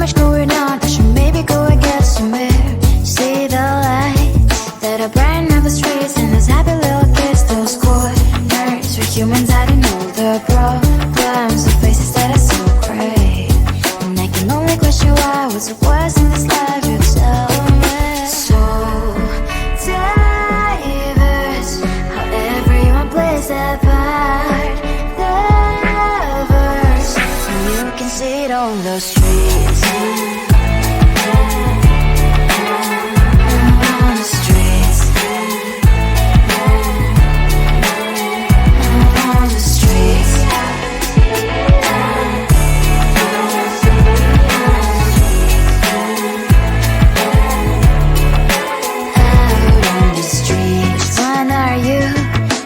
much going on, I should maybe go and get some air. See the lights that are brighten up the streets, and those happy little kids, those corners where humans hiding all the problems, the faces that are so great. And I can only question why, what's the worst in this life, you tell me. So diverse, how everyone plays their part. The verse, and you can see it on the streets. On the streets. On the streets.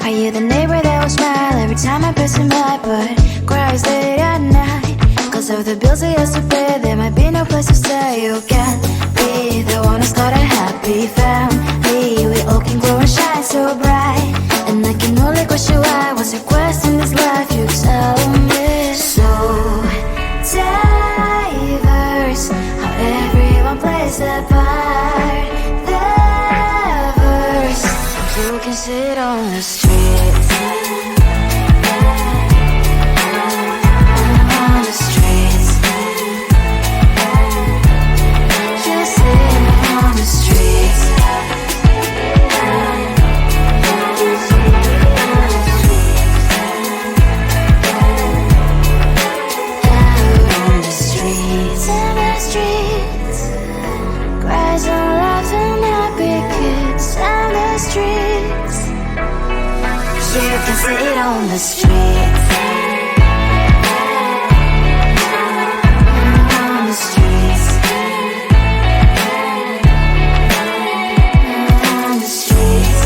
Are you the neighbor that will smile every time I pass him by, but cries late at night? Cause of the bills he has to pay, there might be no place to stay. You can't be the one who's got a happy family. We all can glow and shine so bright, and I can only question why, what's your quest in this life, you tell me. So diverse, how everyone plays their part. The verse, you can sit on the streets. On the streets. You sit on the streets. Out on the streets. In the streets. Cries and laughing happy kids. On the streets. You can see it on the streets. On the streets. On the streets.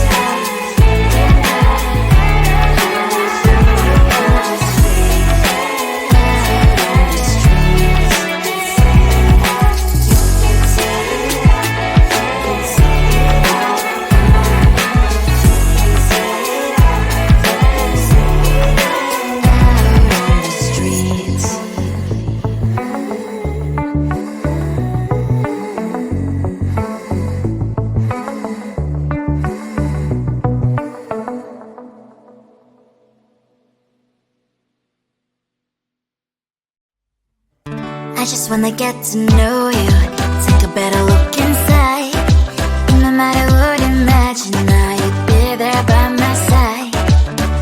I just wanna get to know you, take a better look inside. No matter what, imagine now you'd be there by my side.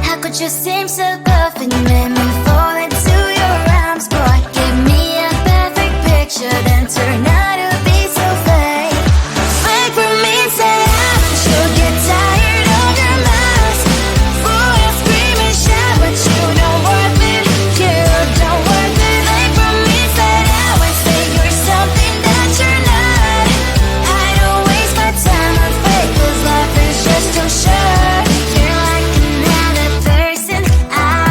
How could you seem so perfect, you made me fall into your arms, boy. Give me a perfect picture, then turn out to be so fake. Wait for me, say I should get tired of your lies. Fool and scream and shout, but you don't worth it. You don't worth it. Wait for me, say something that you're not. I don't waste my time on fake, cause life is just too short. You're like another person I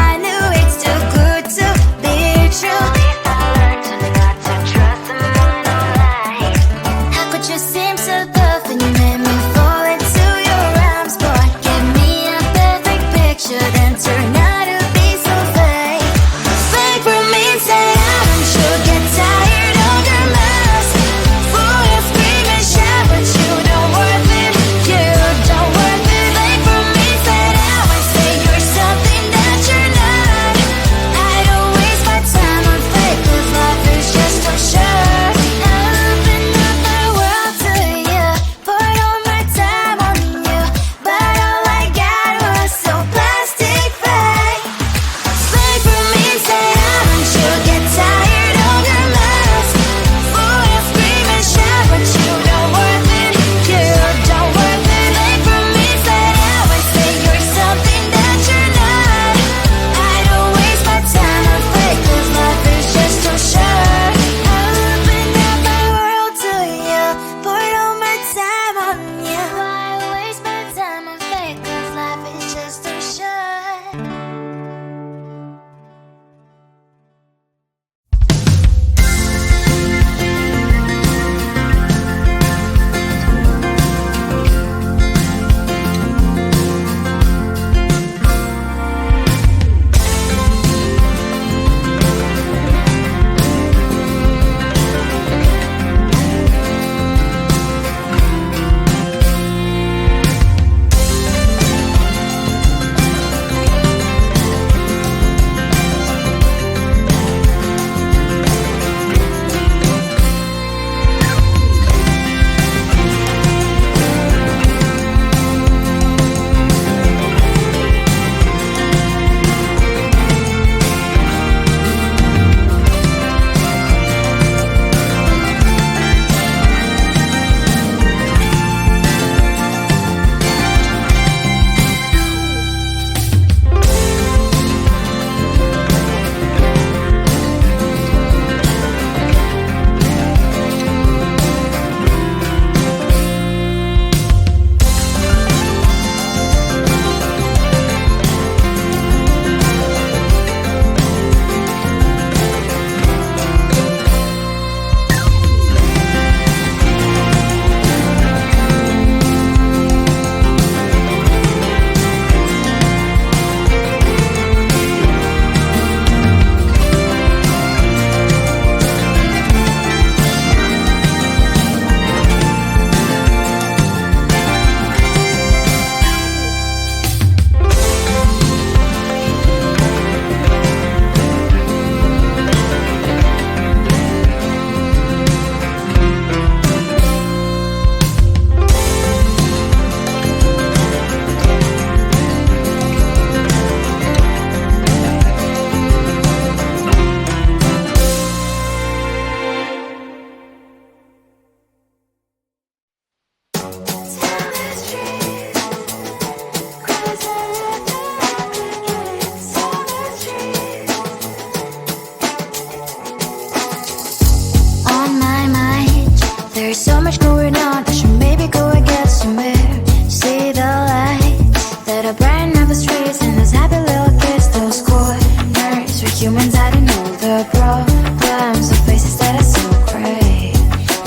humans hiding all the problems, the faces that are so gray.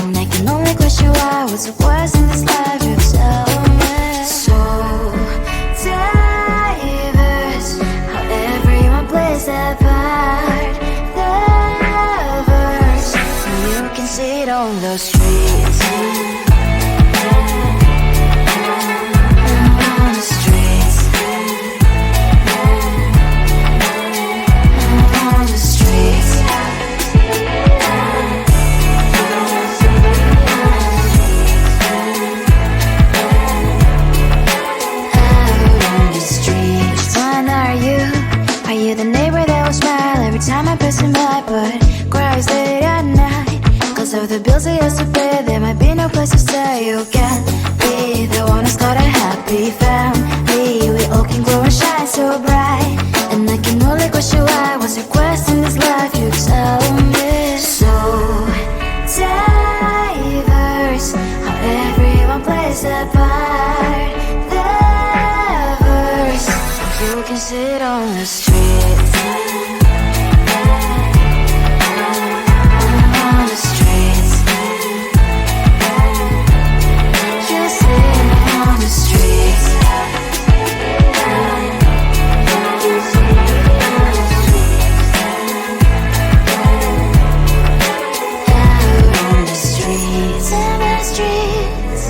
And I can only question why, what's the worst in this life, you tell me. So diverse, how everyone plays their part. The verse, and you can see it on the streets. On the streets. On the streets. Are you the neighbor that will smile every time I pass him by, but cries late at night? Cause of the bills he has to pay, there might be no place to stay. You can't be the one who's got a happy family. We all can glow and shine so bright, and I can only question why, what's your quest in this life, you tell me. So diverse, how everyone plays their part. The verse, you can sit on the street. On the streets. You sit on the streets. Out on the streets. In the streets.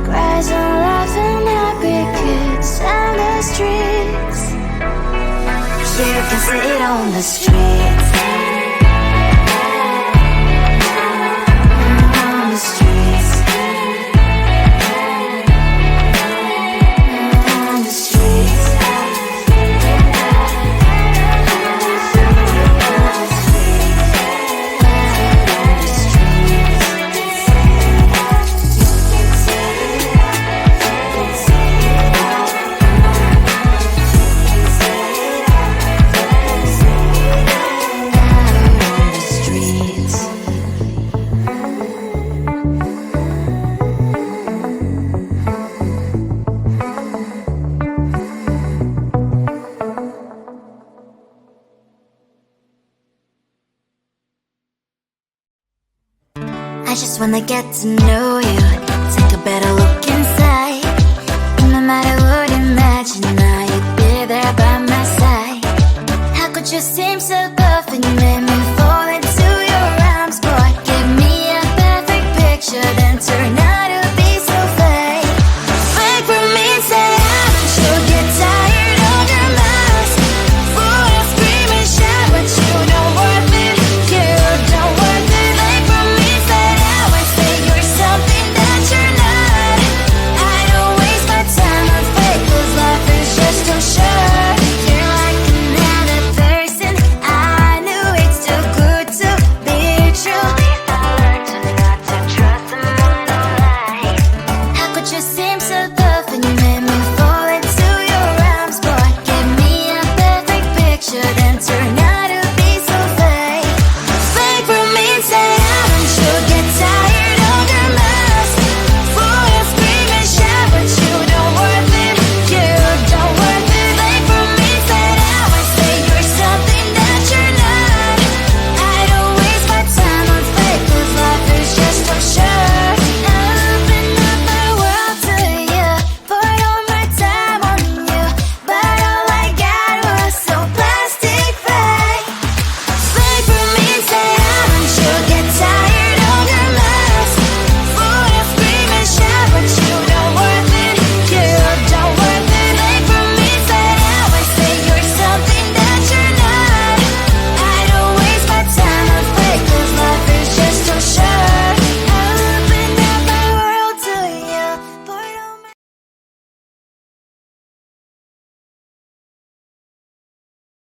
Cries and laughing, happy kids. And the streets. You can see it on the streets. On the streets. On the streets. I just wanna get to know you, take a better look inside. And no matter what, imagine now you'd be there by my side. How could you seem so perfect, you made me